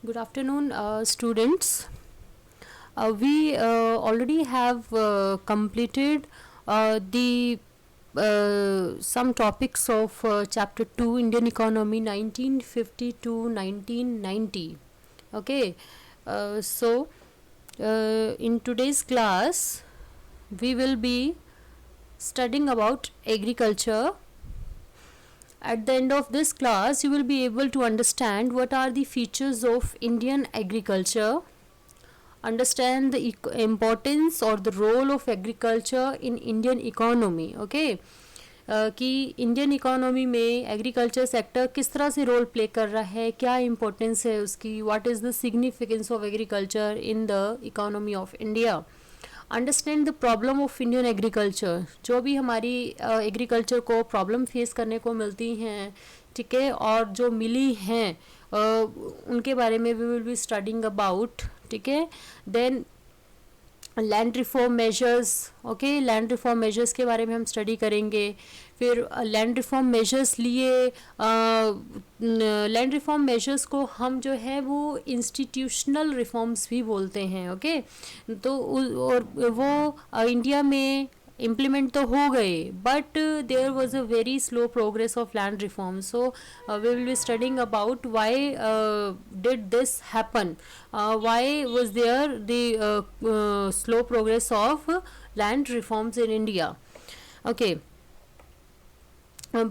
Good afternoon, students. We already have completed the some topics of chapter 2 Indian economy 1950 to 1990. Okay, in today's class we will be studying about agriculture. At the end of this class, you will be able to understand what are the features of Indian agriculture, understand the importance or the role of agriculture in Indian economy. Okay, कि Indian economy में agriculture sector किस तरह से role play कर रहा है, क्या importance है उसकी, what is the significance of agriculture in the economy of India. Understand the problem of Indian agriculture, जो भी हमारी एग्रीकल्चर को प्रॉब्लम फेस करने को मिलती हैं, ठीक है, और जो मिली हैं उनके बारे में we will be studying about. ठीक है, then land reform measures. Okay, land reform measures के बारे में हम स्टडी करेंगे. फिर लैंड रिफॉर्म मेजर्स लिए लैंड रिफॉर्म मेजर्स को हम जो है वो इंस्टीट्यूशनल रिफॉर्म्स भी बोलते हैं. ओके, तो और वो इंडिया में इम्प्लीमेंट तो हो गए, but there was a very slow progress of land reform. So we will be studying about why did this happen, why was there the slow progress of land reforms in India. Okay,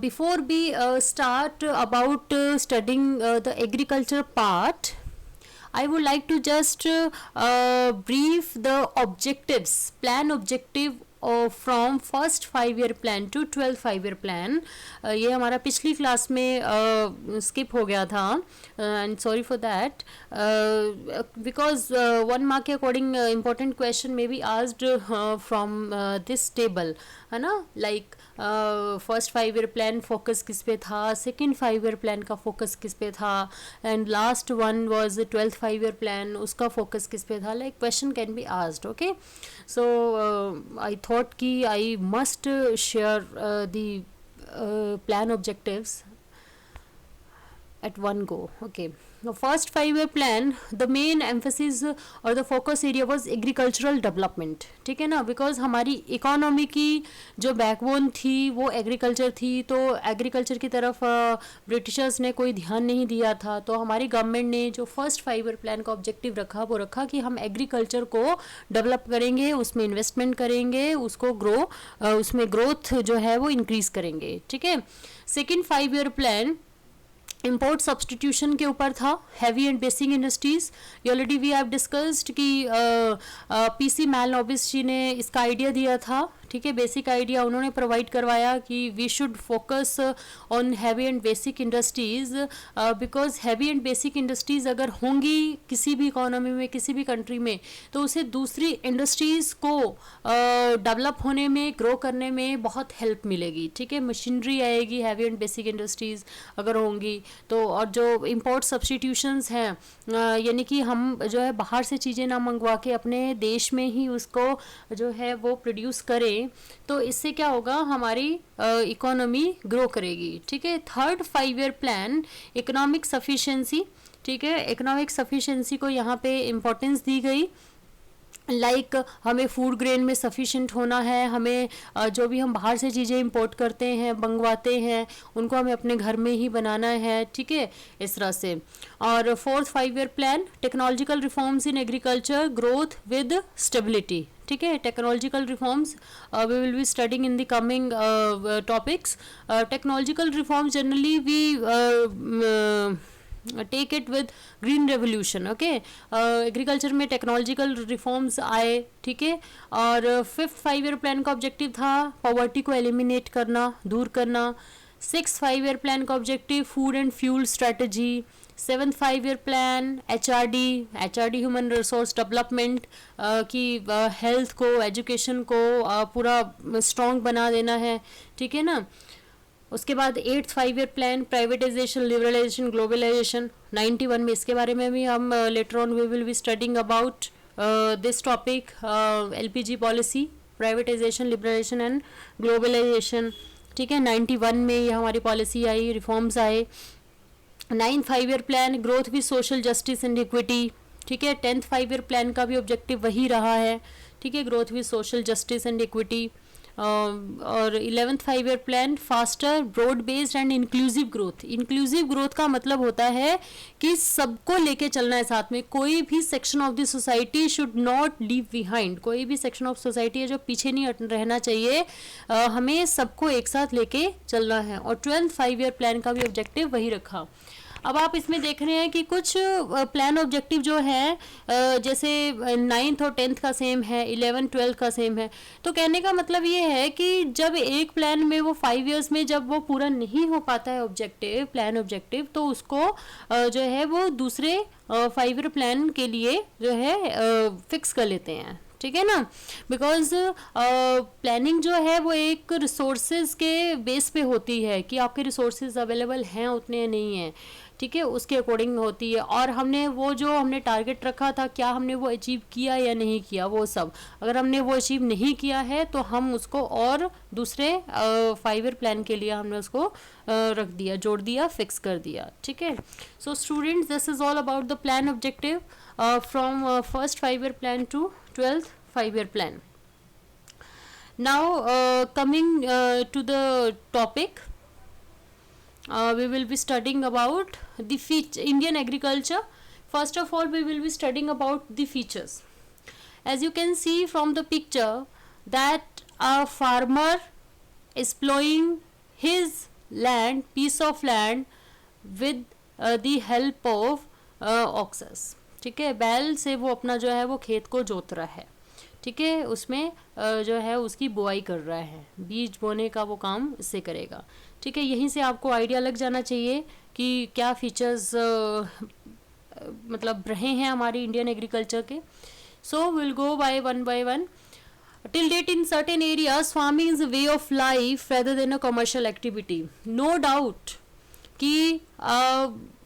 before we start about studying the agriculture part, I would like to just brief the objectives, plan objective from first 5-year plan to 12th 5-year plan. ये हमारा पिछली class में skip हो गया था, and sorry for that, because 1 mark के according important question may be asked from this table, है ना. like first 5-year plan focus किस पे था, सेकेंड 5-year प्लान का फोकस किस पे था, and last one was 12th 5-year plan, उसका फोकस किस पे था. Like question can be asked. Okay, so I thought कि I must share the plan objectives at one go. Okay, the first 5-year plan, the main emphasis or the focus area was agricultural development. ठीक है ना, because हमारी economy की जो backbone थी वो agriculture थी, तो एग्रीकल्चर की तरफ ब्रिटिशर्स ने कोई ध्यान नहीं दिया था. तो हमारी गवर्नमेंट ने जो फर्स्ट 5-year प्लान का ऑब्जेक्टिव रखा वो रखा कि हम एग्रीकल्चर को डेवलप करेंगे, उसमें इन्वेस्टमेंट करेंगे, उसको उसमें ग्रोथ जो है वो इंक्रीज करेंगे. ठीक है, second 5-year plan import substitution के ऊपर था, heavy and basic industries. Already we have discussed कि पीसी मैलनोबिस जी ने इसका आइडिया दिया था. ठीक है, बेसिक आइडिया उन्होंने प्रोवाइड करवाया कि we should focus on heavy and basic industries, because heavy and basic industries अगर होंगी किसी भी इकोनॉमी में, किसी भी कंट्री में, तो उसे दूसरी इंडस्ट्रीज़ को डेवलप होने में, ग्रो करने में बहुत हेल्प मिलेगी. ठीक है, मशीनरी आएगी, हैवी एंड बेसिक इंडस्ट्रीज़ अगर होंगी तो. और जो इम्पोर्ट सब्सटीट्यूशंस हैं, यानी कि हम जो है बाहर से चीज़ें ना मंगवा के अपने देश में ही उसको जो है वो प्रोड्यूस करें, तो इससे क्या होगा, हमारी इकोनॉमी ग्रो करेगी. ठीक है, third 5-year plan economic sufficiency. ठीक है, इकोनॉमिक सफिशिएंसी को यहाँ पे इम्पोर्टेंस दी गई. लाइक हमें फूड ग्रेन में सफिशेंट होना है, हमें जो भी हम बाहर से चीज़ें इंपोर्ट करते हैं, मंगवाते हैं, उनको हमें अपने घर में ही बनाना है. ठीक है, इस तरह से. और fourth 5-year plan technological reforms in agriculture, growth with stability. ठीक है, technological reforms we will be studying in the coming topics. Technological reforms generally we take it with green revolution. Okay, agriculture में technological reforms आए. ठीक है, और fifth 5-year plan का objective था poverty को एलिमिनेट करना, दूर करना. सिक्स 5-year प्लान का objective food and fuel strategy. Seventh 5-year plan HRD human resource development, की हेल्थ को, एजुकेशन को पूरा स्ट्रॉन्ग बना देना है. ठीक है ना. उसके बाद 8th 5-year plan privatisation, liberalisation, globalisation 91 में. इसके बारे में भी हम later on we will be studying about this topic, LPG policy, privatisation, liberalisation and globalisation. ठीक है, 91 में ये हमारी पॉलिसी आई, रिफॉर्म्स आए. Ninth 5 year plan, growth with social justice and equity, ठीक है। 10th 5 ईयर प्लान का भी ऑब्जेक्टिव वही रहा है, ठीक है, growth with social justice and equity. और 11th 5 year plan, faster broad based and inclusive growth. Inclusive growth का मतलब होता है कि सबको लेके चलना है साथ में, कोई भी section of the society should not leave behind, कोई भी सेक्शन ऑफ सोसाइटी है जो पीछे नहीं रहना चाहिए, हमें सबको एक साथ लेके चलना है। और 12th 5 ईयर प्लान का भी ऑब्जेक्टिव वही रखा। अब आप इसमें देख रहे हैं कि कुछ प्लान ऑब्जेक्टिव जो है जैसे 9th और 10th का सेम है, 11 12 का सेम है। तो कहने का मतलब ये है कि जब एक प्लान में वो 5 इयर्स में जब वो पूरा नहीं हो पाता है ऑब्जेक्टिव, प्लान ऑब्जेक्टिव, तो उसको जो है वो दूसरे 5 ईयर प्लान के लिए जो है फिक्स कर लेते हैं, ठीक है ना। बिकॉज प्लानिंग जो है वो एक रिसोर्सेज के बेस पे होती है कि आपके रिसोर्सेज अवेलेबल हैं उतने या नहीं हैं, ठीक है, उसके अकॉर्डिंग होती है। और हमने वो जो हमने टारगेट रखा था, क्या हमने वो अचीव किया या नहीं किया, वो सब अगर हमने वो अचीव नहीं किया है तो हम उसको और दूसरे 5 ईयर प्लान के लिए हमने उसको रख दिया, जोड़ दिया, फिक्स कर दिया, ठीक है। So students, this is all about the plan objective from first 5 year plan to 12th 5 year plan. Now coming to the topic, we will be studying about the Indian agriculture. First of all, we will be studying about the features. As you can see from the picture that a farmer is plowing his land, piece of land, with the help of oxes, ठीक है। बैल से वो अपना जो है वो खेत को जोत रहा है, ठीक है, उसमें जो है उसकी बुआई कर रहा है, बीज बोने का वो काम इससे करेगा, ठीक है। यहीं से आपको आइडिया लग जाना चाहिए कि क्या फीचर्स मतलब रहे हैं हमारी इंडियन एग्रीकल्चर के। So will go by one. Till date, in certain areas, farming is a way of life rather than a commercial activity. No doubt कि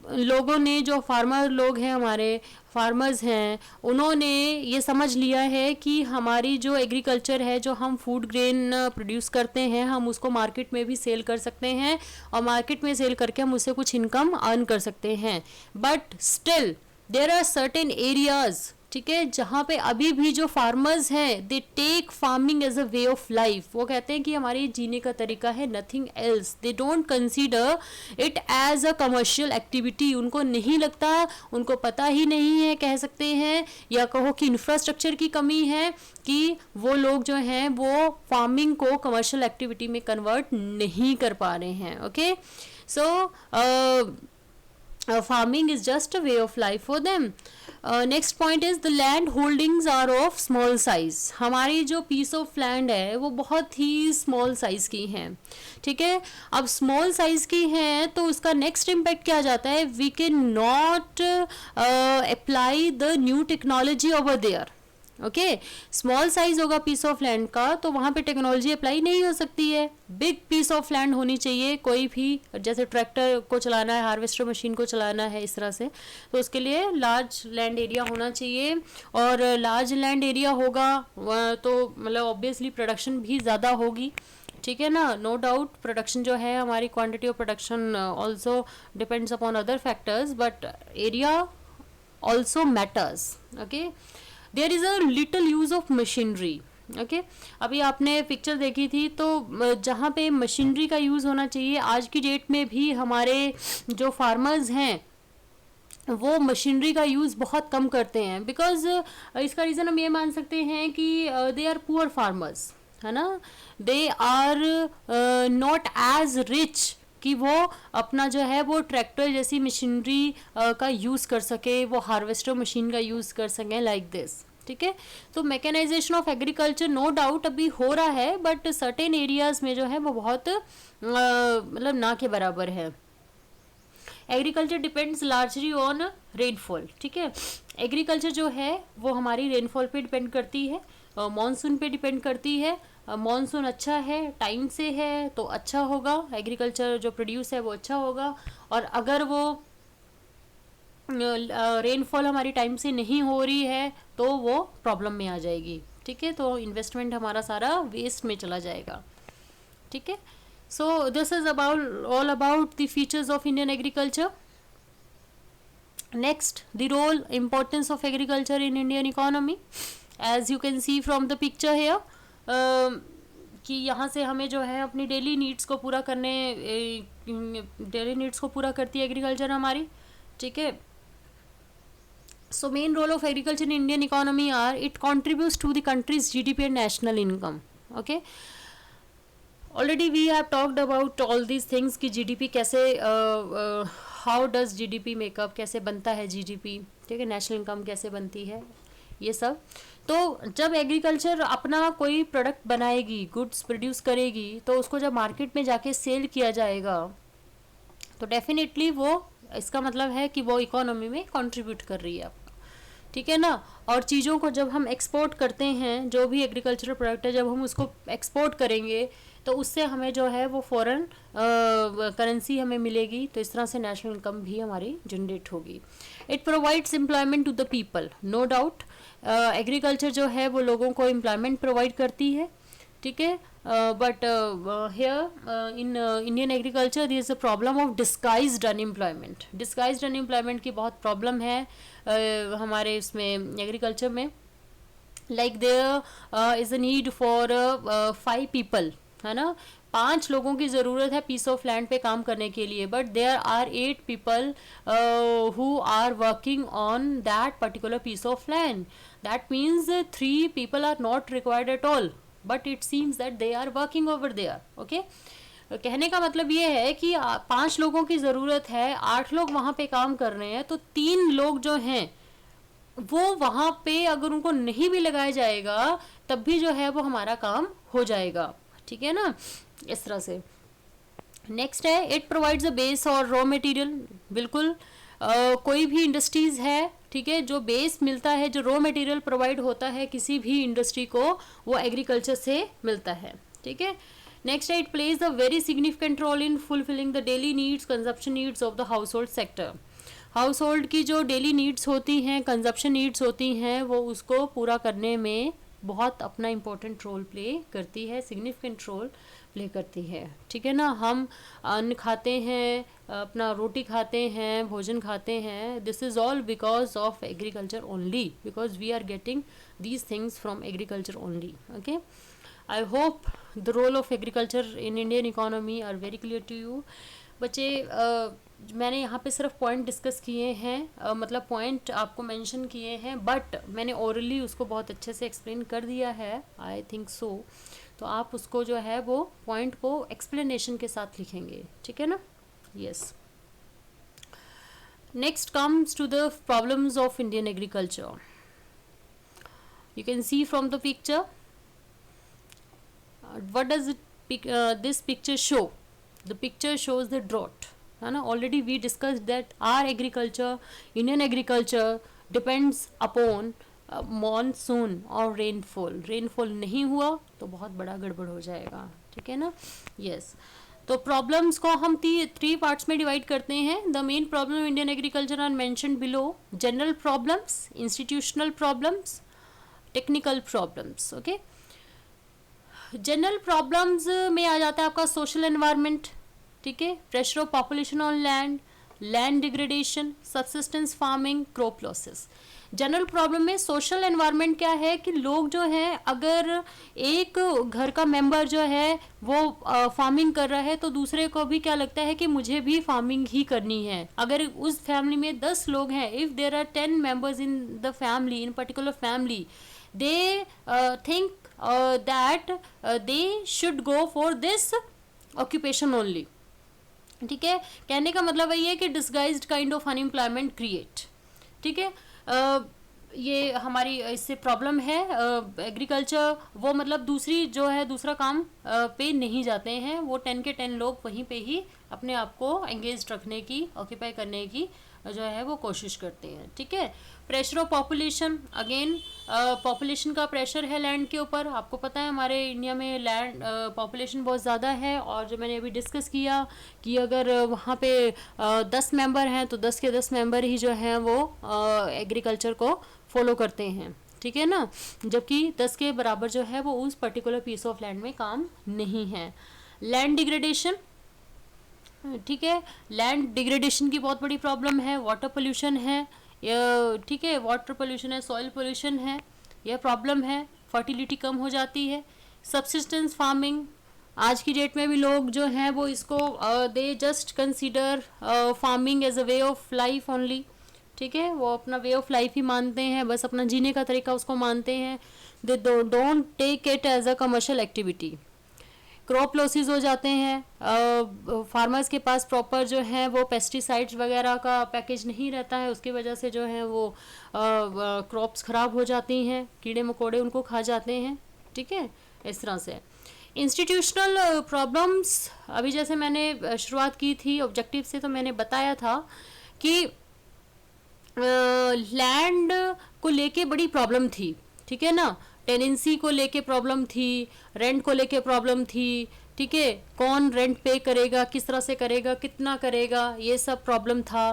लोगों ने, जो फार्मर लोग हैं, हमारे फार्मर्स हैं, उन्होंने ये समझ लिया है कि हमारी जो एग्रीकल्चर है, जो हम फूड ग्रेन प्रोड्यूस करते हैं, हम उसको मार्केट में भी सेल कर सकते हैं और मार्केट में सेल करके हम उससे कुछ इनकम अर्न कर सकते हैं। But still there are certain areas, ठीक है, जहाँ पे अभी भी जो फार्मर्स हैं they take farming as a way of life. वो कहते हैं कि हमारी जीने का तरीका है, nothing else. They don't consider it as a commercial activity. उनको नहीं लगता, उनको पता ही नहीं है, कह सकते हैं, या कहो कि इंफ्रास्ट्रक्चर की कमी है कि वो लोग जो हैं वो फार्मिंग को कमर्शियल एक्टिविटी में कन्वर्ट नहीं कर पा रहे हैं। Okay, so farming is just a way of life for them. Next point is the land holdings are of small size. हमारी जो piece of land है वो बहुत ही small size की है, ठीक है। अब small size की है तो उसका next impact क्या जाता है, we can not apply the new technology over there. Okay, small size होगा पीस ऑफ लैंड का तो वहाँ पे टेक्नोलॉजी अप्लाई नहीं हो सकती है। बिग पीस ऑफ लैंड होनी चाहिए, कोई भी जैसे ट्रैक्टर को चलाना है, हार्वेस्टर मशीन को चलाना है, इस तरह से, तो उसके लिए लार्ज लैंड एरिया होना चाहिए। और लार्ज लैंड एरिया होगा तो मतलब ऑब्वियसली प्रोडक्शन भी ज़्यादा होगी, ठीक है ना। नो डाउट प्रोडक्शन जो है, हमारी quantity of production also depends upon other factors, but area also matters. Okay, there is a little use of machinery. Okay, अभी आपने पिक्चर देखी थी तो जहाँ पे मशीनरी का यूज़ होना चाहिए, आज की डेट में भी हमारे जो फार्मर्स हैं वो मशीनरी का यूज़ बहुत कम करते हैं। बिकॉज इसका रीज़न हम ये मान सकते हैं कि दे आर पुअर फार्मर्स, है ना, they are not as rich कि वो अपना जो है वो ट्रैक्टर जैसी मशीनरी का यूज़ कर सके, वो हार्वेस्टर मशीन का यूज़ कर सकें, लाइक दिस, ठीक है। तो mechanisation of agriculture no doubt अभी हो रहा है, बट सर्टेन एरियाज में जो है वो बहुत मतलब ना के बराबर है। Agriculture depends largely on rainfall, ठीक है। एग्रीकल्चर जो है वो हमारी रेनफॉल पे डिपेंड करती है, मॉनसून पे डिपेंड करती है। मॉनसून अच्छा है, टाइम से है, तो अच्छा होगा, एग्रीकल्चर जो प्रोड्यूस है वो अच्छा होगा। और अगर वो रेनफॉल हमारी टाइम से नहीं हो रही है तो वो प्रॉब्लम में आ जाएगी, ठीक है, तो इन्वेस्टमेंट हमारा सारा वेस्ट में चला जाएगा, ठीक है। So this is about all about the features of Indian agriculture. Next, the role importance of agriculture in Indian economy. As you can see from the picture here, कि यहाँ से हमें जो है अपनी डेली नीड्स को पूरा करती है एग्रीकल्चर हमारी, ठीक है. So main role of agriculture in Indian economy are it contributes to the country's GDP and national income. Okay. Already we have talked about all these things कि GDP कैसे how does GDP make up, कैसे बनता है GDP, ठीक है, national income कैसे बनती है, ये सब. तो जब एग्रीकल्चर अपना कोई प्रोडक्ट बनाएगी, गुड्स प्रोड्यूस करेगी, तो उसको जब मार्केट में जाके सेल किया जाएगा तो डेफिनेटली वो, इसका मतलब है कि वो इकोनॉमी में कंट्रीब्यूट कर रही है अपना, ठीक है ना. और चीज़ों को जब हम एक्सपोर्ट करते हैं, जो भी एग्रीकल्चरल प्रोडक्ट है, जब हम उसको एक्सपोर्ट करेंगे तो उससे हमें जो है वो फॉरेन करेंसी हमें मिलेगी, तो इस तरह से नेशनल इनकम भी हमारी जनरेट होगी. It provides employment to the people, no doubt. Agriculture जो है वो लोगों को एम्प्लॉयमेंट प्रोवाइड करती है, ठीक है. But here in Indian agriculture there is a problem of disguised unemployment. Disguised unemployment की बहुत प्रॉब्लम है हमारे इसमें एग्रीकल्चर में. Like there is a need for 5 people, है ना, 5 लोगों की ज़रूरत है पीस ऑफ लैंड पे काम करने के लिए, but there are 8 people who are working on that particular piece of land. That means 3 people are not required at all, but it seems that they are working over there. Okay, कहने का मतलब ये है कि 5 लोगों की ज़रूरत है, 8 लोग वहाँ पे काम कर रहे हैं, तो 3 लोग जो हैं वो वहाँ पे अगर उनको नहीं भी लगाया जाएगा तब भी जो है वो हमारा काम हो जाएगा, ठीक है ना, इस तरह से. नेक्स्ट है इट प्रोवाइड्स अ बेस और रॉ मटेरियल. बिल्कुल, कोई भी इंडस्ट्रीज है, ठीक है, जो बेस मिलता है, जो रॉ मटेरियल प्रोवाइड होता है किसी भी इंडस्ट्री को, वो एग्रीकल्चर से मिलता है, ठीक है. नेक्स्ट है it plays a very significant role in fulfilling the daily needs, consumption needs of the household sector. Household की जो डेली नीड्स होती हैं, कंजप्शन नीड्स होती हैं, वो उसको पूरा करने में बहुत अपना इम्पोर्टेंट रोल प्ले करती है, सिग्निफिकेंट रोल प्ले करती है, ठीक है ना. हम अन्न खाते हैं, अपना रोटी खाते हैं, भोजन खाते हैं, this is all because of agriculture only, because we are getting these things from agriculture only. Okay, I hope the role of agriculture in Indian economy are very clear to you. बच्चे, मैंने यहाँ पे सिर्फ point discuss किए हैं, मतलब point आपको mention किए हैं, बट मैंने ओरली उसको बहुत अच्छे से एक्सप्लेन कर दिया है, आई थिंक सो. तो आप उसको जो है वो पॉइंट को एक्सप्लेनेशन के साथ लिखेंगे, ठीक है ना. Yes. Next comes to the problems of Indian agriculture. You can see from the picture, what does this picture show. The picture shows the drought, है ना. Already we discussed that our agriculture, Indian agriculture depends upon monsoon और rainfall. Rainfall नहीं हुआ तो बहुत बड़ा गड़बड़ हो जाएगा, ठीक है ना. Yes. तो प्रॉब्लम्स को हम 3 पार्ट्स में डिवाइड करते हैं. The main problem Indian agriculture are mentioned below. General problems, institutional problems, technical problems. Okay, general problems में आ जाता है आपका सोशल एनवायरनमेंट, ठीक है, pressure of population on land, land degradation, subsistence farming, crop losses. General problem में social environment क्या है कि लोग जो हैं, अगर एक घर का मेंबर जो है वो फार्मिंग कर रहा है तो दूसरे को भी क्या लगता है कि मुझे भी फार्मिंग ही करनी है. अगर उस फैमिली में 10 लोग हैं, if there are 10 members in the family, in particular family, they think that they should go for this occupation only, ठीक है. कहने का मतलब ये है कि disguised kind of unemployment create, ठीक है. ये हमारी इससे प्रॉब्लम है. एग्रीकल्चर वो मतलब दूसरी जो है दूसरा काम पे नहीं जाते हैं, वो 10 के 10 लोग वहीं पे ही अपने आप को एंगेज रखने की, ऑक्यूपाई करने की जो है वो कोशिश करते हैं, ठीक है. Pressure of population, again population का प्रेशर है लैंड के ऊपर. आपको पता है हमारे इंडिया में लैंड पॉपुलेशन बहुत ज़्यादा है, और जो मैंने अभी डिस्कस किया कि अगर वहाँ पे 10 मेंबर हैं तो 10 के 10 मेंबर ही जो हैं वो एग्रीकल्चर को फॉलो करते हैं, ठीक है ना, जबकि 10 के बराबर जो है वो उस पर्टिकुलर पीस ऑफ लैंड में काम नहीं है. लैंड डिग्रेडेशन, ठीक है। लैंड डिग्रेडेशन की बहुत बड़ी प्रॉब्लम है, वाटर पोल्यूशन है, ठीक है, वाटर पोल्यूशन है, सॉइल पोल्यूशन है, यह प्रॉब्लम है, फर्टिलिटी कम हो जाती है। सब्सिस्टेंस फार्मिंग, आज की डेट में भी लोग जो हैं वो इसको they just consider farming as a way of life only, ठीक है, वो अपना वे ऑफ लाइफ ही मानते हैं, बस अपना जीने का तरीका उसको मानते हैं, they don't take it as a commercial activity. Crop losses हो जाते हैं, फार्मर्स के पास प्रॉपर जो है वो पेस्टिसाइड्स वगैरह का पैकेज नहीं रहता है, उसकी वजह से जो है वो क्रॉप्स ख़राब हो जाती हैं, कीड़े मकोड़े उनको खा जाते हैं, ठीक है, इस तरह से। इंस्टीट्यूशनल प्रॉब्लम्स, अभी जैसे मैंने शुरुआत की थी ऑब्जेक्टिव से, तो मैंने बताया था कि लैंड को लेके बड़ी प्रॉब्लम थी, ठीक है ना, टेनेंसी को लेके प्रॉब्लम थी, रेंट को लेके प्रॉब्लम थी, ठीक है, कौन रेंट पे करेगा, किस तरह से करेगा, कितना करेगा, ये सब प्रॉब्लम था।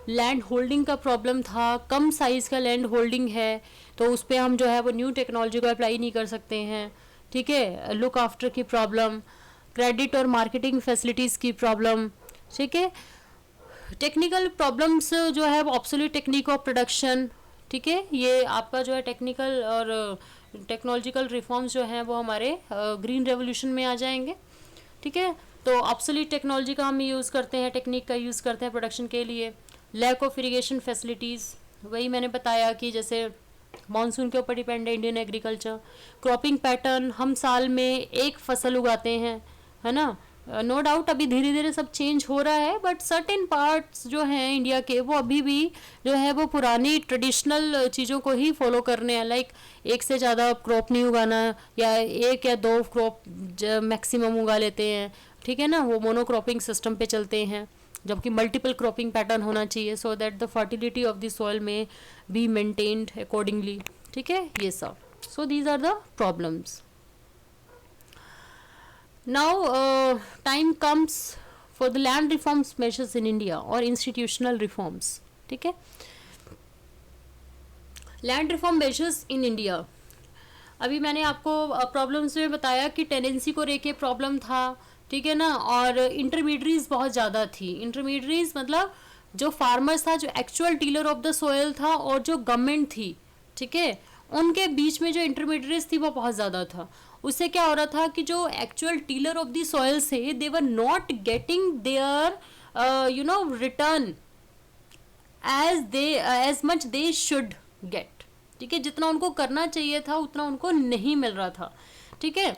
लैंड होल्डिंग का प्रॉब्लम था, कम साइज़ का लैंड होल्डिंग है तो उस पर हम जो है वो न्यू टेक्नोलॉजी को अप्लाई नहीं कर सकते हैं, ठीक है। लुक आफ्टर की प्रॉब्लम, क्रेडिट और मार्केटिंग फैसिलिटीज़ की प्रॉब्लम, ठीक है। टेक्निकल प्रॉब्लम्स जो है वो ऑब्सोल्यूट टेक्निक ऑफ प्रोडक्शन, ठीक है, ये आपका जो है टेक्निकल और टेक्नोलॉजिकल रिफॉर्म्स जो हैं वो हमारे ग्रीन रेवोल्यूशन में आ जाएंगे, ठीक है। तो ऑब्सोल्यूट टेक्नोलॉजी का हम यूज़ करते हैं, टेक्निक का यूज़ करते हैं प्रोडक्शन के लिए। लैक ऑफ इरिगेशन फैसिलिटीज़, वही मैंने बताया कि जैसे मानसून के ऊपर डिपेंड है इंडियन एग्रीकल्चर। क्रॉपिंग पैटर्न, हम साल में एक फसल उगाते हैं, है ना, नो डाउट अभी धीरे धीरे सब चेंज हो रहा है, बट सर्टेन पार्ट्स जो हैं इंडिया के वो अभी भी जो है वो पुरानी ट्रेडिशनल चीज़ों को ही फॉलो करने हैं, लाइक एक से ज़्यादा क्रॉप नहीं उगाना, या एक या दो क्रॉप मैक्सिमम उगा लेते हैं, ठीक है ना, वो मोनोक्रॉपिंग सिस्टम पे चलते हैं, जबकि मल्टीपल क्रॉपिंग पैटर्न होना चाहिए so that the fertility of the soil में बी मेंटेन्ड अकॉर्डिंगली, ठीक है, ये सब। So these are the problems. Now time comes for the land reforms measures in India और institutional reforms, ठीक है। Land reform measures in India, अभी मैंने आपको प्रॉब्लम्स में बताया कि टेनेंसी को लेके प्रॉब्लम था, ठीक है ना, और इंटरमीडियरीज बहुत ज़्यादा थी। इंटरमीडियरीज मतलब जो फार्मर्स था, जो actual tiller of the soil था, और जो गवर्नमेंट थी, ठीक है, उनके बीच में जो इंटरमीडियरीज थी वो बहुत ज़्यादा था। उससे क्या हो रहा था कि जो actual tiller of the soil से they were not getting their return as much they should get, ठीक है, जितना उनको करना चाहिए था उतना उनको नहीं मिल रहा था, ठीक है।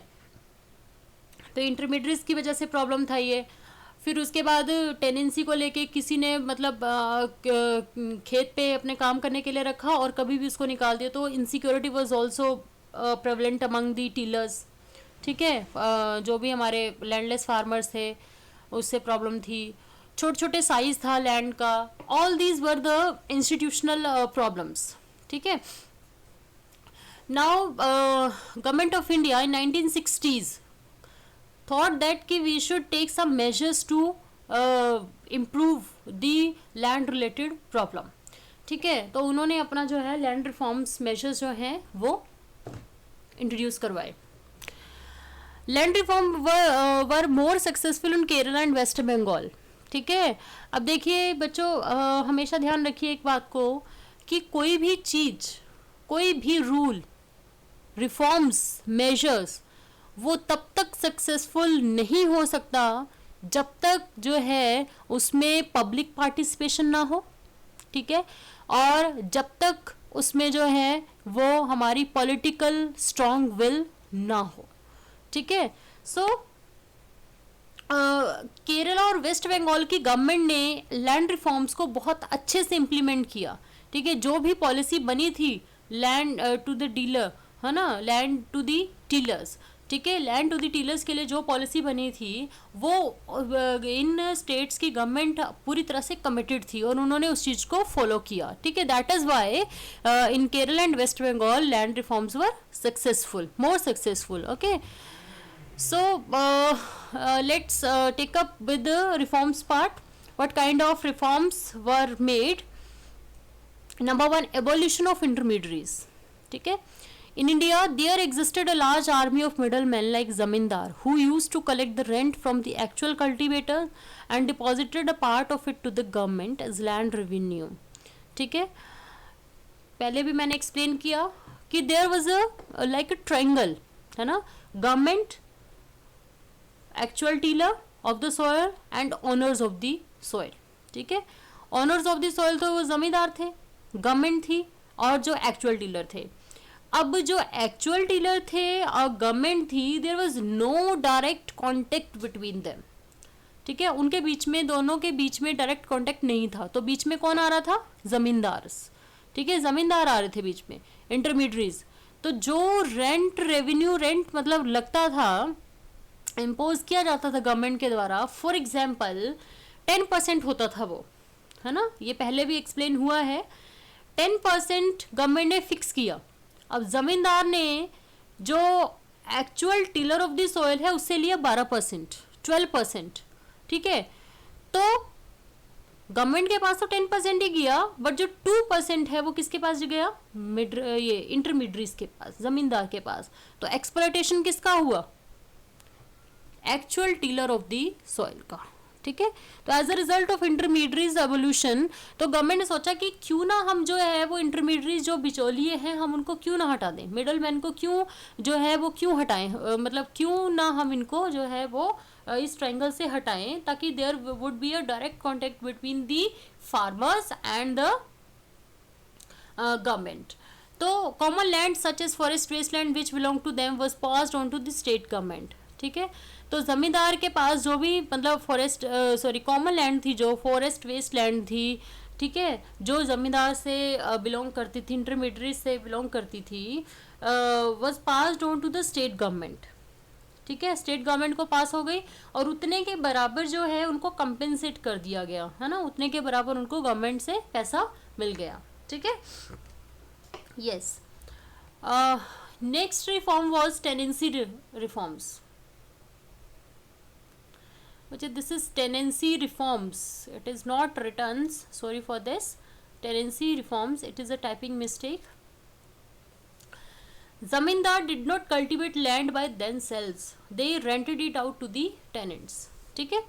तो इंटरमीडियरीज की वजह से प्रॉब्लम था ये। फिर उसके बाद टेनेंसी को लेके किसी ने मतलब खेत पे अपने काम करने के लिए रखा और कभी भी उसको निकाल दिया, तो insecurity was also prevalent among the tillers, ठीक है, जो भी हमारे लैंडलेस फार्मर्स थे उससे प्रॉब्लम थी। छोटे छोटे साइज था लैंड का, all these were the institutional problems, ठीक है। Now government of India in 1960s thought that कि we should take some measures to improve the land related problem, ठीक है। तो उन्होंने अपना जो है लैंड रिफॉर्म्स मेजर्स जो हैं वो इंट्रोड्यूस करवाए। Land reform were more successful in Kerala and West Bengal, ठीक है। अब देखिए बच्चों, हमेशा ध्यान रखिए एक बात को कि कोई भी चीज़, कोई भी रूल, रिफॉर्म्स, मेजर्स, वो तब तक सक्सेसफुल नहीं हो सकता जब तक जो है उसमें पब्लिक पार्टिसिपेशन ना हो, ठीक है, और जब तक उसमें जो है वो हमारी पॉलिटिकल स्ट्रॉन्ग विल ना हो, ठीक है। सो केरला और वेस्ट बंगाल की गवर्नमेंट ने लैंड रिफॉर्म्स को बहुत अच्छे से इम्प्लीमेंट किया, ठीक है। जो भी पॉलिसी बनी थी लैंड टू द डीलर, है ना, लैंड टू द टीलर्स, ठीक है, लैंड टू द टीलर्स के लिए जो पॉलिसी बनी थी वो इन स्टेट्स की गवर्नमेंट पूरी तरह से कमिटेड थी और उन्होंने उस चीज़ को फॉलो किया, ठीक है। That is why in Kerala and West Bengal land reforms were successful, more successful, okay. So let's take up with the reforms part. What kind of reforms were made? Number 1, abolition of intermediaries, ठीक है। In India, there existed a large army of middlemen like zamindar who used to collect the rent from the actual cultivator and deposited a part of it to the government as land revenue. ठीक है, पहले भी मैंने explain किया कि there was a like a triangle, है ना, government, actual tiller of the soil and owners of the soil. ठीक है, ओनर्स ऑफ द सॉयल तो वो जमींदार थे, गवर्नमेंट थी, और जो एक्चुअल डीलर थे. अब जो एक्चुअल डीलर थे और गवर्नमेंट थी, there was no direct contact between them. ठीक है, उनके बीच में, दोनों के बीच में डायरेक्ट कांटेक्ट नहीं था. तो बीच में कौन आ रहा था? जमींदार. ठीक है, जमींदार आ रहे थे बीच में, इंटरमीडियरीज. तो जो रेंट रेवेन्यू, रेंट मतलब लगता था, इम्पोज किया जाता था गवर्नमेंट के द्वारा, फॉर एग्जाम्पल 10% होता था वो, है ना, ये पहले भी एक्सप्लेन हुआ है. 10% गवर्नमेंट ने फिक्स किया. अब जमींदार ने जो actual tiller of the soil है उससे लिया 12%, 12%. ठीक है, तो गवर्नमेंट के पास तो 10% ही गया, बट जो 2% है वो किसके पास गया? ये इंटरमीडियरीज के पास, जमींदार के पास. तो एक्सप्लॉयटेशन किसका हुआ? Actual tiller of the soil का. ठीक है, तो as a result of intermediaries evolution, तो गवर्नमेंट ने सोचा कि क्यों ना हम जो है वो इंटरमीडियरीज जो बिचौलिए हैं, हम उनको क्यों ना हटा दें, मिडल मैन को क्यों जो है वो क्यों हटाएं, मतलब क्यों ना हम इनको जो है वो इस ट्रायंगल से हटाएं, ताकि there would be a direct contact between the farmers and the government. तो common land such as forest wasteland which belong to them was passed on to the state government. ठीक है, तो जमींदार के पास जो भी मतलब फॉरेस्ट कॉमन लैंड थी, जो फॉरेस्ट वेस्ट लैंड थी, ठीक है, जो जमींदार से बिलोंग करती थी, इंटरमीडियरी से बिलोंग करती थी, was passed on to the state government. ठीक है, स्टेट गवर्नमेंट को पास हो गई और उतने के बराबर जो है उनको कंपेंसेट कर दिया गया, है ना, उतने के बराबर उनको गवर्नमेंट से पैसा मिल गया. ठीक है, yes. Next reform was tenancy reforms. This is tenancy reforms. It is not returns. Sorry for this. Tenancy reforms. It is a typing mistake. Zamindar did not cultivate land by themselves. They rented it out to the tenants. ठीक है,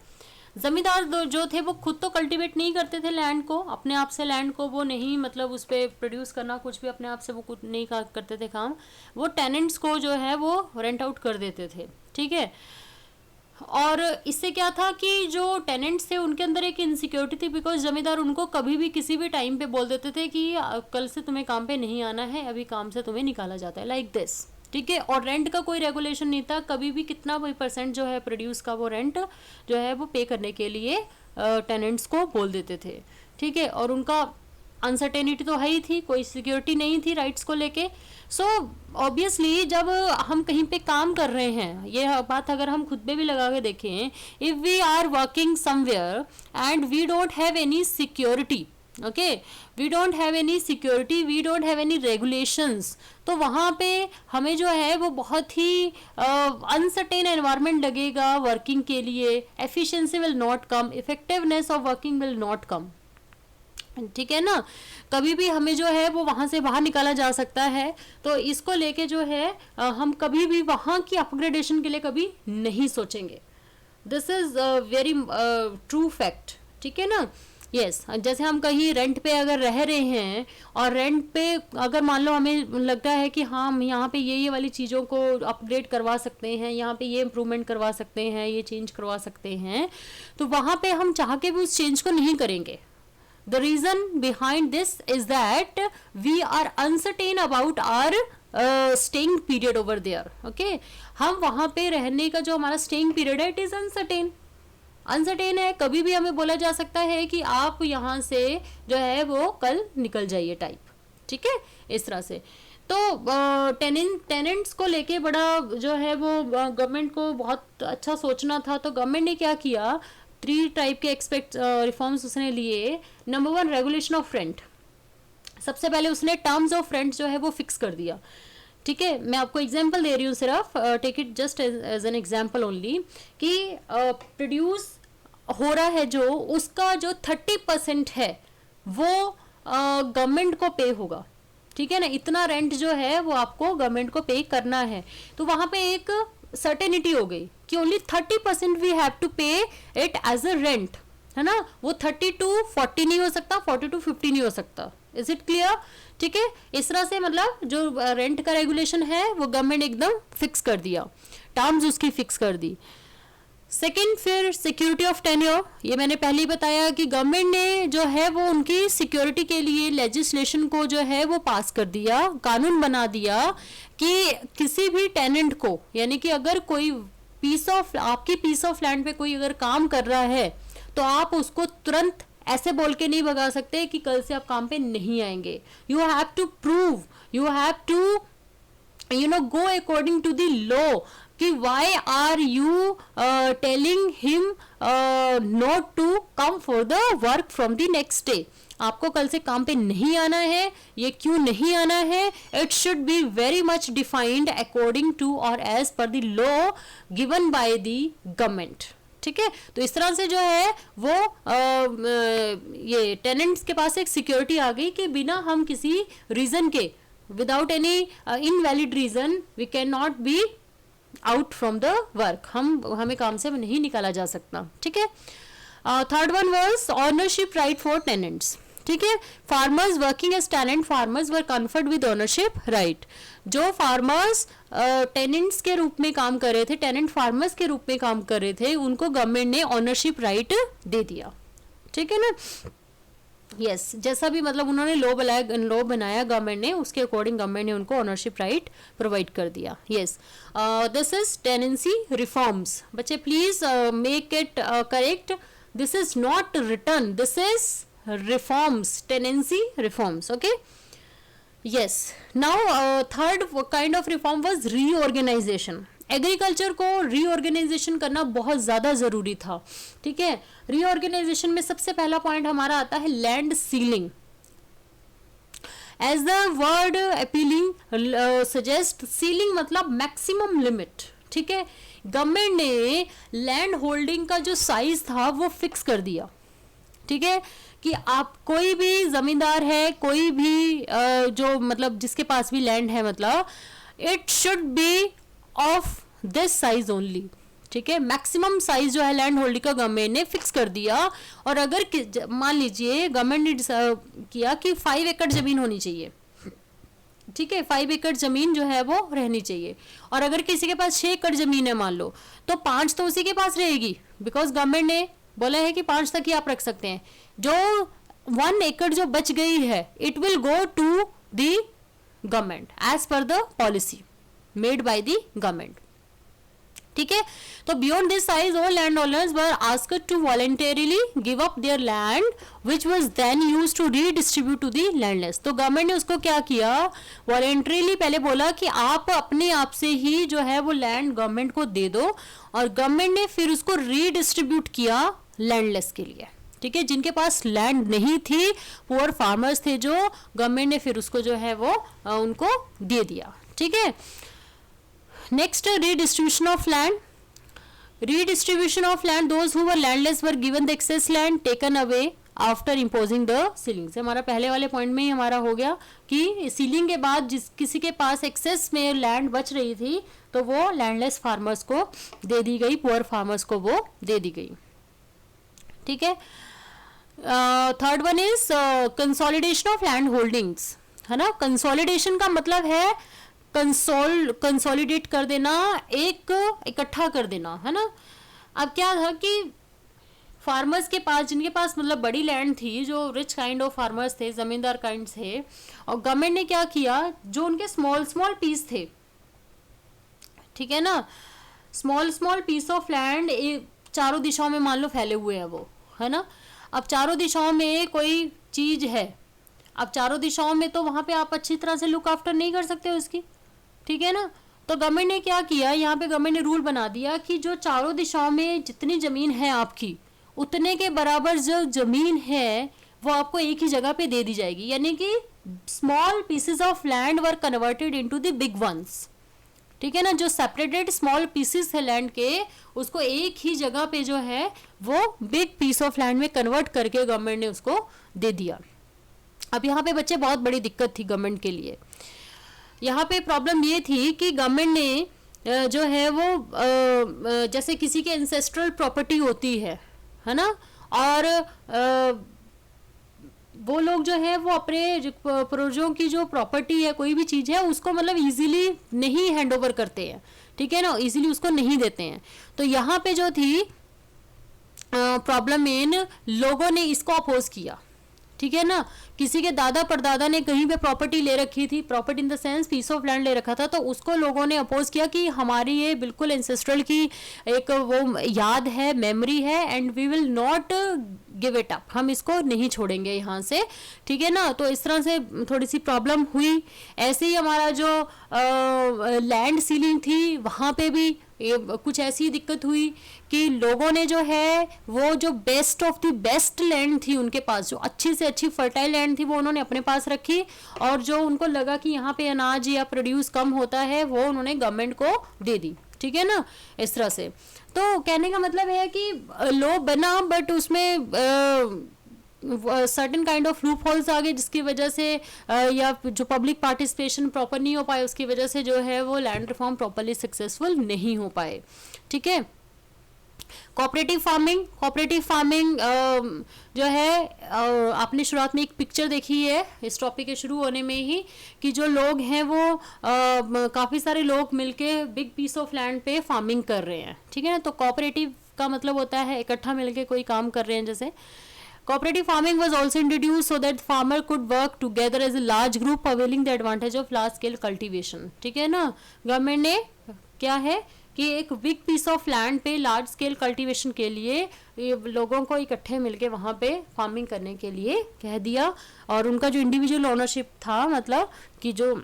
जमींदार जो थे वो खुद तो cultivate नहीं करते थे लैंड को, अपने आप से लैंड को वो नहीं, मतलब उस पर प्रोड्यूस करना कुछ भी अपने आप से वो कुछ नहीं करते थे काम, वो टेनेंट्स को जो है वो रेंट आउट कर देते थे. ठीक है, और इससे क्या था कि जो टेनेंट्स थे उनके अंदर एक इनसिक्योरिटी थी, बिकॉज जमींदार उनको कभी भी किसी भी टाइम पे बोल देते थे कि कल से तुम्हें काम पे नहीं आना है, अभी काम से तुम्हें निकाला जाता है, लाइक दिस. ठीक है, और रेंट का कोई रेगुलेशन नहीं था, कभी भी कितना भी % जो है प्रोड्यूस का वो रेंट जो है वो पे करने के लिए टेनेंट्स को बोल देते थे. ठीक है, और उनका अनसर्टेनिटी तो है ही थी, कोई सिक्योरिटी नहीं थी राइट्स को लेके. सो ऑब्वियसली जब हम कहीं पे काम कर रहे हैं, ये बात अगर हम खुद पे भी लगा के देखें, if we are working somewhere and we don't have any security, okay, we don't have any security, we don't have any regulations, तो वहाँ पे हमें जो है वो बहुत ही अनसर्टेन एनवायरनमेंट लगेगा वर्किंग के लिए. Efficiency will not come, effectiveness of working will not come. ठीक है ना, कभी भी हमें जो है वो वहाँ से बाहर निकाला जा सकता है. तो इसको लेके जो है हम कभी भी वहाँ की अपग्रेडेशन के लिए कभी नहीं सोचेंगे. This is very true fact. ठीक है ना, यस. जैसे हम कहीं रेंट पे अगर रह रहे हैं और रेंट पे अगर मान लो हमें लगता है कि हाँ हम यहाँ पे ये वाली चीज़ों को अपग्रेड करवा सकते हैं, यहाँ पे ये इम्प्रूवमेंट करवा सकते हैं, ये चेंज करवा सकते हैं, तो वहाँ पे हम चाह के भी उस चेंज को नहीं करेंगे. The reason behind this is that we are uncertain about our staying period over there. Okay, हम वहाँ पे रहने का जो हमारा staying period है, it is uncertain है. कभी भी हमें बोला जा सकता है कि आप यहाँ से जो है वो कल निकल जाइए टाइप. ठीक है, इस तरह से. तो टेनेंट्स को लेके बड़ा जो है वो गवर्नमेंट को बहुत अच्छा सोचना था. तो गवर्नमेंट ने क्या किया, 3 टाइप के रिफॉर्म्स उसने लिए. Number 1, regulation of rent. सबसे पहले उसने टर्म्स ऑफ रेंट जो है वो फिक्स कर दिया. ठीक है, मैं आपको एग्जांपल दे रही हूँ सिर्फ, take it just as an example only, कि प्रोड्यूस हो रहा है जो उसका जो 30% है वो गवर्नमेंट को पे होगा. ठीक है ना, इतना रेंट जो है वो आपको गवर्नमेंट को पे करना है। तो वहां पे एक सर्टेनिटी हो गई कि ओनली 30% वी हैव टू पे इट एज अ रेंट, है ना, वो 30 to 40 नहीं हो सकता, 40 to 50 नहीं हो सकता। Is it clear? ठीक है, इस तरह से मतलब जो रेंट का रेगुलेशन है वो गवर्नमेंट एकदम फिक्स कर दिया, टर्म्स उसकी फिक्स कर दी। सेकेंड, फिर सिक्योरिटी ऑफ टेन्योर, ये मैंने पहले ही बताया कि गवर्नमेंट ने जो है वो उनकी सिक्योरिटी के लिए लेजिस्लेशन को जो है वो पास कर दिया, कानून बना दिया कि किसी भी टेनेंट को, यानी कि अगर कोई आपकी पीस ऑफ लैंड पे कोई अगर काम कर रहा है तो आप उसको तुरंत ऐसे बोल के नहीं भगा सकते कि कल से आप काम पे नहीं आएंगे। You have to prove, you have to go according to the law कि why are you telling him not to come for the work from the next day. आपको कल से काम पे नहीं आना है, ये क्यों नहीं आना है, it should be very much defined according to और as per the law given by the government. ठीक है, तो इस तरह से जो है वो ये टेनेंट्स के पास एक सिक्योरिटी आ गई कि बिना हम किसी रीजन के, without any invalid reason, we can not be out from the work, हमें काम से नहीं निकाला जा सकता। ठीक है, third one was ownership right for tenants. ठीक है, farmers working as tenant farmers were conferred with ownership right. जो फार्मर्स टेनेंट्स के रूप में काम कर रहे थे, टेनेंट फार्मर्स के रूप में काम कर रहे थे, उनको गवर्नमेंट ने ओनरशिप राइट दे दिया। ठीक है ना, यस, जैसा भी मतलब उन्होंने लॉ बनाया गवर्नमेंट ने, उसके अकॉर्डिंग गवर्नमेंट ने उनको ओनरशिप राइट प्रोवाइड कर दिया। Yes, this is tenancy reforms. बच्चे please make it correct, this is not return, this is reforms, tenancy reforms. Okay, yes, now third kind of reform was reorganization. Agriculture को reorganisation करना बहुत ज़्यादा ज़रूरी था। ठीक है, रीऑर्गेनाइजेशन में सबसे पहला पॉइंट हमारा आता है land ceiling. As the word appealing suggest, ceiling मतलब मैक्सिमम लिमिट। ठीक है, गवर्नमेंट ने लैंड होल्डिंग का जो साइज था वो फिक्स कर दिया। ठीक है, कि आप कोई भी जमींदार है, कोई भी जो मतलब जिसके पास भी लैंड है, मतलब it should B of this size only. ठीक है, मैक्सिमम साइज जो है लैंड होल्डिंग का गवर्नमेंट ने फिक्स कर दिया। और अगर मान लीजिए गवर्नमेंट ने किया कि 5 एकड़ जमीन होनी चाहिए, ठीक है, 5 एकड़ जमीन जो है वो रहनी चाहिए, और अगर किसी के पास 6 एकड़ जमीन है मान लो, तो 5 तो उसी के पास रहेगी, बिकॉज गवर्नमेंट ने बोला है कि 5 तक ही आप रख सकते हैं। जो 1 एकड़ जो बच गई है, it will go to the government as per the policy made by the government. ठीक है, तो beyond this size all land owners were asked to voluntarily give up their land which was then used to redistribute to the landless. तो government ने उसको क्या किया, voluntarily पहले बोला कि आप अपने आप से ही जो है वो लैंड गवर्नमेंट को दे दो, और गवर्नमेंट ने फिर उसको रीडिस्ट्रीब्यूट किया लैंडलेस के लिए। ठीक है, जिनके पास लैंड नहीं थी, पुअर फार्मर्स थे जो, गवर्नमेंट ने फिर उसको जो है वो उनको दे दिया। ठीक है, next redistribution of land. Redistribution of land, those who were landless were given the excess land taken away after imposing the ceiling. से हमारा पहले वाले पॉइंट में ही हमारा हो गया कि सीलिंग के बाद जिस किसी के पास एक्सेस में लैंड बच रही थी तो वो लैंडलेस फार्मर्स को दे दी गई, पुअर फार्मर्स को वो दे दी गई। ठीक है, third one is consolidation of land holdings, है ना। कंसोलिडेशन का मतलब है कंसोलिडेट कर देना, एक इकट्ठा कर देना, है ना। अब क्या था कि फार्मर्स के पास, जिनके पास मतलब बड़ी लैंड थी, जो रिच काइंड ऑफ फार्मर्स थे, जमींदार काइंड थे, और गवर्नमेंट ने क्या किया, जो उनके स्मॉल स्मॉल पीस थे, ठीक है ना, स्मॉल पीस ऑफ लैंड चारों दिशाओं में मान लो फैले हुए हैं वो, है ना। अब चारों दिशाओं में कोई चीज है, अब चारों दिशाओं में तो वहां पे आप अच्छी तरह से लुक आफ्टर नहीं कर सकते उसकी, ठीक है ना। तो गवर्नमेंट ने क्या किया, यहाँ पे गवर्नमेंट ने रूल बना दिया कि जो चारों दिशाओं में जितनी जमीन है आपकी, उतने के बराबर जो जमीन है वो आपको एक ही जगह पे दे दी जाएगी, यानी कि small pieces of land were converted into the big ones. ठीक है ना, जो सेपरेटेड स्मॉल पीसेस है लैंड के, उसको एक ही जगह पे जो है वो बिग पीस ऑफ लैंड में कन्वर्ट करके गवर्नमेंट ने उसको दे दिया। अब यहाँ पे बच्चे बहुत बड़ी दिक्कत थी गवर्नमेंट के लिए। यहाँ पे प्रॉब्लम ये थी कि गवर्नमेंट ने जो है वो जैसे किसी के एंसेस्ट्रल प्रॉपर्टी होती है ना, और वो लोग जो है वो अपने पूर्वजों की जो प्रॉपर्टी है, कोई भी चीज़ है, उसको मतलब इजीली नहीं हैंड ओवर करते हैं, ठीक है ना, इजीली उसको नहीं देते हैं। तो यहाँ पे जो थी प्रॉब्लम मेन, लोगों ने इसको अपोज किया, ठीक है ना। किसी के दादा परदादा ने कहीं पे प्रॉपर्टी ले रखी थी, property in the sense piece of land ले रखा था, तो उसको लोगों ने अपोज किया कि हमारी ये बिल्कुल एंसेस्ट्रल की एक वो याद है, मेमोरी है, and we will not give it up, हम इसको नहीं छोड़ेंगे यहाँ से, ठीक है ना। तो इस तरह से थोड़ी सी प्रॉब्लम हुई। ऐसे ही हमारा जो लैंड सीलिंग थी, वहाँ पे भी कुछ ऐसी दिक्कत हुई कि लोगों ने जो है वो जो best of the best land थी उनके पास, जो अच्छी से अच्छी फर्टाइल लैंड थी, वो उन्होंने अपने पास रखी, और जो उनको लगा कि यहाँ पे अनाज या प्रोड्यूस कम होता है वो उन्होंने गवर्नमेंट को दे दी, ठीक है ना, इस तरह से। तो कहने का मतलब है कि लॉ बना, बट उसमें certain kind of loopholes आ गए, जिसकी वजह से या जो पब्लिक पार्टिसिपेशन प्रॉपर नहीं हो पाए, उसकी वजह से जो है वो लैंड रिफॉर्म प्रॉपरली सक्सेसफुल नहीं हो पाए, ठीक है। कोऑपरेटिव फार्मिंग जो है आपने शुरुआत में एक पिक्चर देखी है इस टॉपिक के शुरू होने में ही, कि जो लोग हैं वो काफ़ी सारे लोग मिलके बिग पीस ऑफ लैंड पे फार्मिंग कर रहे हैं, ठीक है ना। तो कोऑपरेटिव का मतलब होता है इकट्ठा मिलके कोई काम कर रहे हैं, जैसे cooperative farming was also introduced so that farmer could work together as a large group availing the advantage of large scale cultivation, ठीक है ना। गवर्नमेंट ने क्या है कि एक बिग पीस ऑफ लैंड पे लार्ज स्केल कल्टीवेशन के लिए लोगों को इकट्ठे मिलके वहाँ पे फार्मिंग करने के लिए कह दिया, और उनका जो इंडिविजुअल ओनरशिप था, मतलब कि जो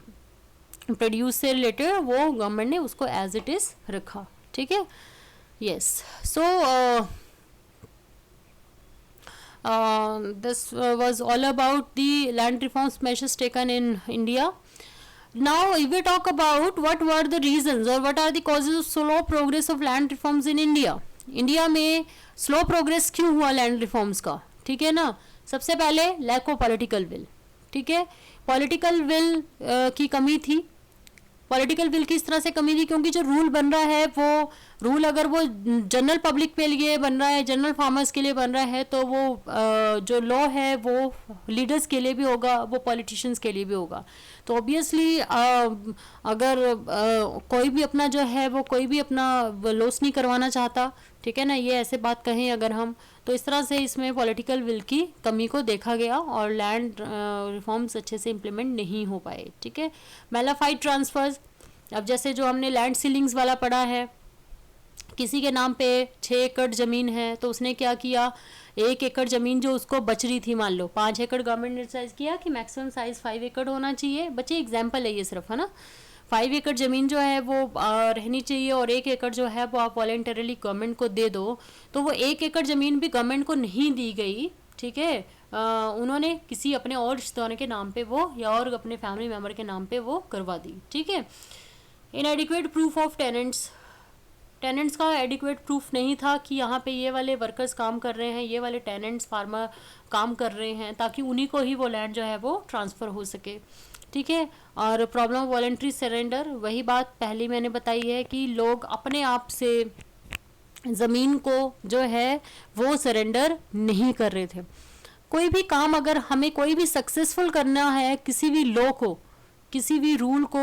प्रोड्यूस से रिलेटेड, वो गवर्नमेंट ने उसको एज इट इज़ रखा, ठीक है। Yes, so this was all about the land reforms measures taken in India. Now if we talk about what were the reasons or what are the causes of slow progress of land reforms in India, India में slow progress क्यों हुआ land reforms का, ठीक है ना। सबसे पहले lack of political will, ठीक है, पॉलिटिकल विल की कमी थी। पॉलिटिकल विल की इस तरह से कमी थी क्योंकि जो रूल बन रहा है, वो रूल अगर वो जनरल पब्लिक के लिए बन रहा है, जनरल फार्मर्स के लिए बन रहा है, तो वो जो लॉ है वो लीडर्स के लिए भी होगा, वो पॉलिटिशियंस के लिए भी होगा। तो ऑब्वियसली अगर कोई भी अपना जो है वो कोई भी अपना लॉस नहीं करवाना चाहता, ठीक है ना, ये ऐसे बात कहें अगर हम, तो इस तरह से इसमें पॉलिटिकल विल की कमी को देखा गया और लैंड रिफॉर्म्स अच्छे से इम्प्लीमेंट नहीं हो पाए, ठीक है। मैलाफाइड ट्रांसफर्स, अब जैसे जो हमने लैंड सीलिंग्स वाला पढ़ा है, किसी के नाम पे 6 एकड़ ज़मीन है, तो उसने क्या किया, 1 एकड़ ज़मीन जो उसको बच रही थी, मान लो 5 एकड़ गवर्नमेंट ने डिसाइड किया कि मैक्सिमम साइज़ 5 एकड़ होना चाहिए, बच्चे एग्जाम्पल है ये सिर्फ, है ना। 5 एकड़ ज़मीन जो है वो रहनी चाहिए, और 1 एकड़ जो है वो आप वॉलेंटरली गवर्नमेंट को दे दो। तो वो 1 एकड़ ज़मीन भी गवर्नमेंट को नहीं दी गई, ठीक है, उन्होंने किसी अपने और रिश्तेदारों के नाम पे वो, या और अपने फैमिली मेम्बर के नाम पे वो करवा दी, ठीक है। इनएडिक्वेट प्रूफ ऑफ टेनेंट्स का एडिक्वेट प्रूफ नहीं था कि यहाँ पे ये वाले वर्कर्स काम कर रहे हैं, ये वाले टेनेंट्स फार्मर काम कर रहे हैं, ताकि उन्हीं को ही वो लैंड जो है वो ट्रांसफ़र हो सके, ठीक है। और प्रॉब्लम ऑफ वॉलेंट्री सरेंडर, वही बात पहले मैंने बताई है कि लोग अपने आप से ज़मीन को जो है वो सरेंडर नहीं कर रहे थे। कोई भी काम अगर हमें कोई भी सक्सेसफुल करना है, किसी भी लॉ को, किसी भी रूल को,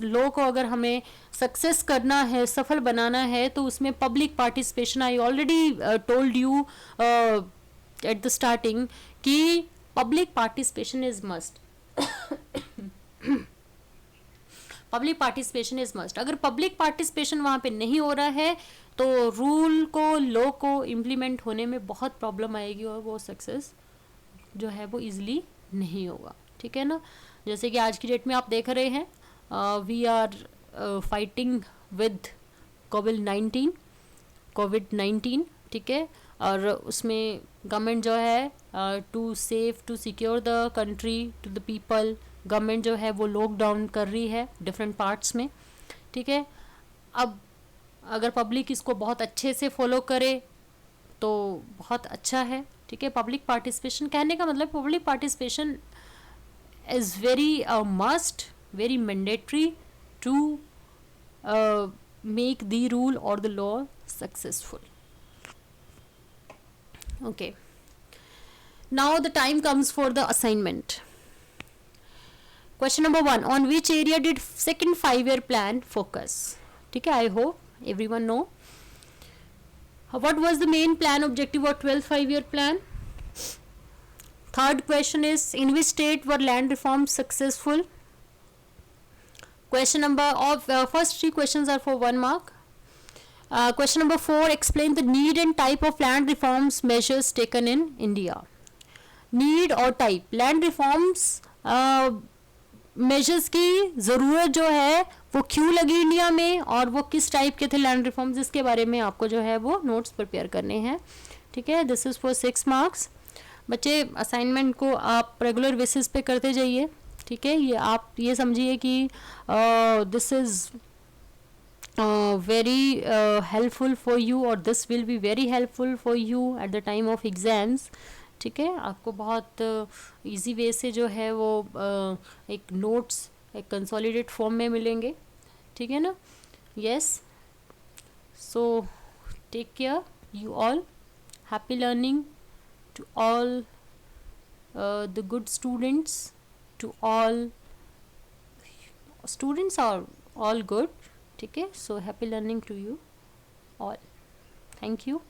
लॉ को अगर हमें सक्सेस करना है, सफल बनाना है, तो उसमें public participation, I already told you at the starting कि public participation is must. Public participation is must. अगर पब्लिक पार्टिसिपेशन वहाँ पे नहीं हो रहा है तो रूल को, लॉ को इम्प्लीमेंट होने में बहुत प्रॉब्लम आएगी और वो सक्सेस जो है वो इजीली नहीं होगा, ठीक है ना। जैसे कि आज की डेट में आप देख रहे हैं, वी आर फाइटिंग विद कोविड-19, ठीक है, और उसमें गवर्नमेंट जो है to secure the country to the people, government जो है वो लॉकडाउन कर रही है डिफरेंट पार्ट्स में, ठीक है। अब अगर पब्लिक इसको बहुत अच्छे से फॉलो करे तो बहुत अच्छा है, ठीक है। पब्लिक पार्टिसिपेशन कहने का मतलब, public participation is very must, very mandatory to make the rule or the law successful. Okay, now the time comes for the assignment. Question number 1, on which area did second 5-year plan focus? ठीक है, I hope everyone know. What was the main plan objective of 12th 5-year plan? Third question is, in which state were land reforms successful? Question number of first 3 questions are for 1 mark. Question number 4, explain the need and type of land reforms measures taken in India. Need और type, land reforms measures की ज़रूरत जो है वो क्यों लगी India में, और वो किस टाइप के थे लैंड रिफॉर्म्स, इसके बारे में आपको जो है वो नोट्स प्रिपेयर करने हैं. ठीक है, दिस इज़ फॉर 6 मार्क्स. बच्चे असाइनमेंट को आप रेगुलर बेसिस पे करते जाइए. ठीक है, ये आप ये समझिए कि this is very helpful for you, और this will be very helpful for you at the time of exams. ठीक है, आपको बहुत इजी वे से जो है वो एक नोट्स एक कंसोलिडेट फॉर्म में मिलेंगे. ठीक है ना. Yes, so take care you all. Happy learning to all the good students, to all students are all good. ठीक है, so happy learning to you all. Thank you.